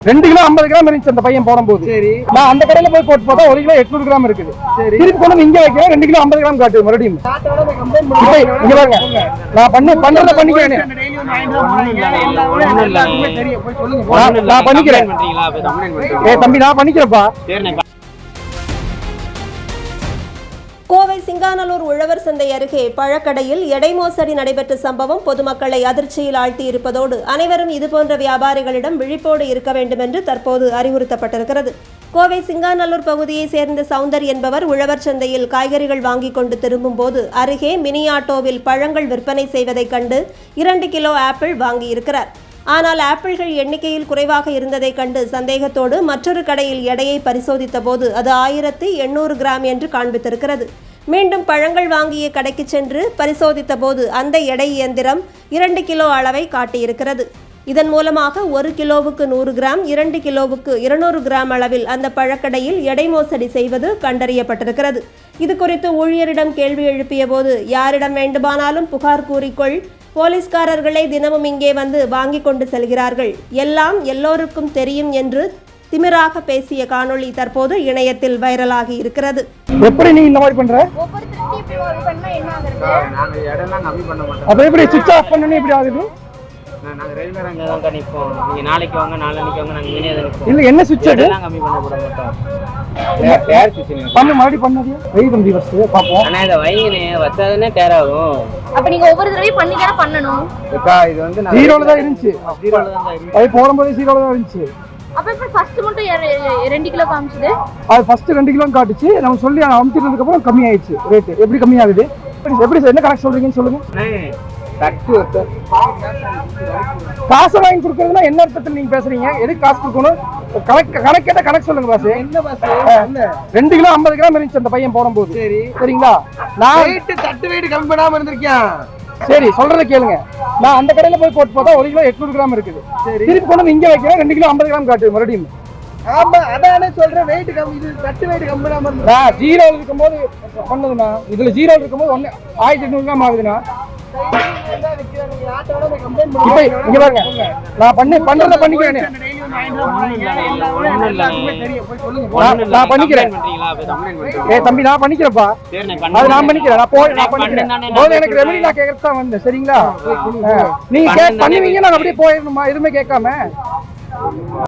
2 kilo 50 gram இருந்துச்சு அந்த பையன் போடும்போது. சரி, நான் அந்த கடையில போய் போட்டு பார்த்தா 1 கிலோ 800 கிராம் இருக்குது. சரி, திருப்பி கொண்டு இங்க வைக்கிறேன் 2 கிலோ 50 கிராம் காட்டு மறுபடியும். இங்க பாருங்க, நான் பண்றத பண்ணிக்கிறேன். நான் பண்ணிக்கிறேன். தம்பி நான் பண்ணிக்கிறேன்ப்பா. கோவை சிங்காநல்லூர் உழவர் சந்தை அருகே பழக்கடையில் எடை மோசடி நடைபெற்ற சம்பவம் பொதுமக்களை அதிர்ச்சியில் ஆழ்த்தியிருப்பதோடு அனைவரும் இதுபோன்ற வியாபாரிகளிடம் விழிப்போடு இருக்க வேண்டும் என்று தற்போது அறிவுறுத்தப்பட்டிருக்கிறது. கோவை சிங்காநல்லூர் பகுதியை சேர்ந்த சவுந்தர் என்பவர் உழவர் சந்தையில் காய்கறிகள் வாங்கி கொண்டு திரும்பும் போது அருகே மினி ஆட்டோவில் பழங்கள் விற்பனை செய்வதைக் கண்டு 2 கிலோ ஆப்பிள் வாங்கியிருக்கிறார். ஆனால் ஆப்பிள்கள் எண்ணிக்கையில் குறைவாக இருந்ததை கண்டு சந்தேகத்தோடு மற்றொரு கடையில் எடையை பரிசோதித்த போது அது 1800 கிராம் என்று காண்பித்திருக்கிறது. மீண்டும் பழங்கள் வாங்கிய கடைக்கு சென்று பரிசோதித்த போது அந்த எடை இயந்திரம் 2 கிலோ அளவை காட்டியிருக்கிறது. இதன் மூலமாக 1 கிலோவுக்கு 100 கிராம் 2 கிலோவுக்கு 200 கிராம் அளவில் அந்த பழக்கடையில் எடை மோசடி செய்வது கண்டறியப்பட்டிருக்கிறது. இது குறித்து ஊழியரிடம் கேள்வி எழுப்பிய போது, யாரிடம் வேண்டுமானாலும் புகார் கூறிக்கொள், போலீஸ்காரர்களை தினமும் இங்கே வந்து வாங்கி கொண்டு செல்கிறார்கள், எல்லாம் எல்லோருக்கும் தெரியும் என்று திமிராக பேசிய காணொளி தற்போது இணையத்தில் வைரலாகி இருக்கிறது. எப்படி நீ இந்த மாதிரி பண்ற? அப்ப எப்படி சுவிட்ச் ஆஃப் பண்ணனும்? எப்படி ஆகுது? நாங்க ரெகுலரா அங்க தான் கணிப்போம். நீங்க நாளைக்கு வாங்க நாளைக்கு வாங்க நாங்க இனியே தான் இருப்போம். இல்ல என்ன சுவிட்ச் அது? நாங்க கம்மி பண்ண போட மாட்டோம். டயர் சுவிட்ச் பண்ணு மறுபடி பண்ணது. வெயிட் பண்ணி ஃபர்ஸ்ட் பாப்போம். انا இத வைங்கனே வச்சாதானே டயர் ஆகும். அப்ப நீங்க ஒவ்வொரு தடவை பண்ணி தான பண்ணனும். அக்கா இது வந்து நான் ஜீரோல தான் இருந்துச்சு. ஜீரோல தான் இருந்துச்சு. அது போடும்போது ஜீரோல தான் இருந்துச்சு. அப்ப இப்ப ஃபர்ஸ்ட் மட்டும் 2 கிலோ காமிச்சது. அது ஃபர்ஸ்ட் 2 கிலோ காட்டுச்சு. நம்ம சொல்லி அமுத்தினதுக்கு அப்புறம் கம்மி ஆயிடுச்சு ரேட். எப்படி கம்மி ஆகுது? எப்படி என்ன கணக்கு சொல்றீங்கன்னு சொல்லுங்க. தட்டு வச்ச காசு வாங்கி கொடுக்கறதுனா என்ன அர்த்தத்துல நீங்க பேசுறீங்க? எதுக்கு காசு கொடுக்கணும்? கணக்கேட்ட கணக்கு சொல்லுங்க பாஸ். என்ன பாஸ்? 2 கிலோ 50 கிராம் இருந்துச்சு அந்த பையன் போடும்போது. சரி, சரிங்களா? நான் வெயிட் தட்டு வெயிட் கம்மி பண்ணாம இருந்திருக்கேன். சரி, சொல்றத கேளுங்க. நான் அந்த கடையில போய் போட்டு பார்த்தா 1 கிலோ 800 கிராம் இருக்குது. சரி, திருப்பி கொண்டு இங்க வைக்கிறேன் 2 கிலோ 50 கிராம் காட்டு மறுபடியும். ஆமா, அதானே சொல்றேன். வெயிட் கம்மி, இது தட்டு வெயிட் கம்மி பண்ணாம இருந்தா ஜீரோ இருக்கும்போது பண்ணதுனா, இதுல ஜீரோ இருக்கும்போது 1800 கிராம் ஆகுதுனா. இப்ப இங்க பாருங்க, நான் பண்றத பண்ணிக்கிறேன். நான் பண்ணிக்கிறேன். தம்பி நான் பண்ணிக்கிறேன்ப்பா. அது நான் பண்ணிக்கிறேன். நான் பண்ணிக்கிறேன். எனக்கு ரெமெடி நான் கேட்கறது தான் வந்தேன். சரிங்களா? நீங்க பண்ணுவீங்க, நான் அப்படியே போயிடணுமா எதுவுமே கேட்காம?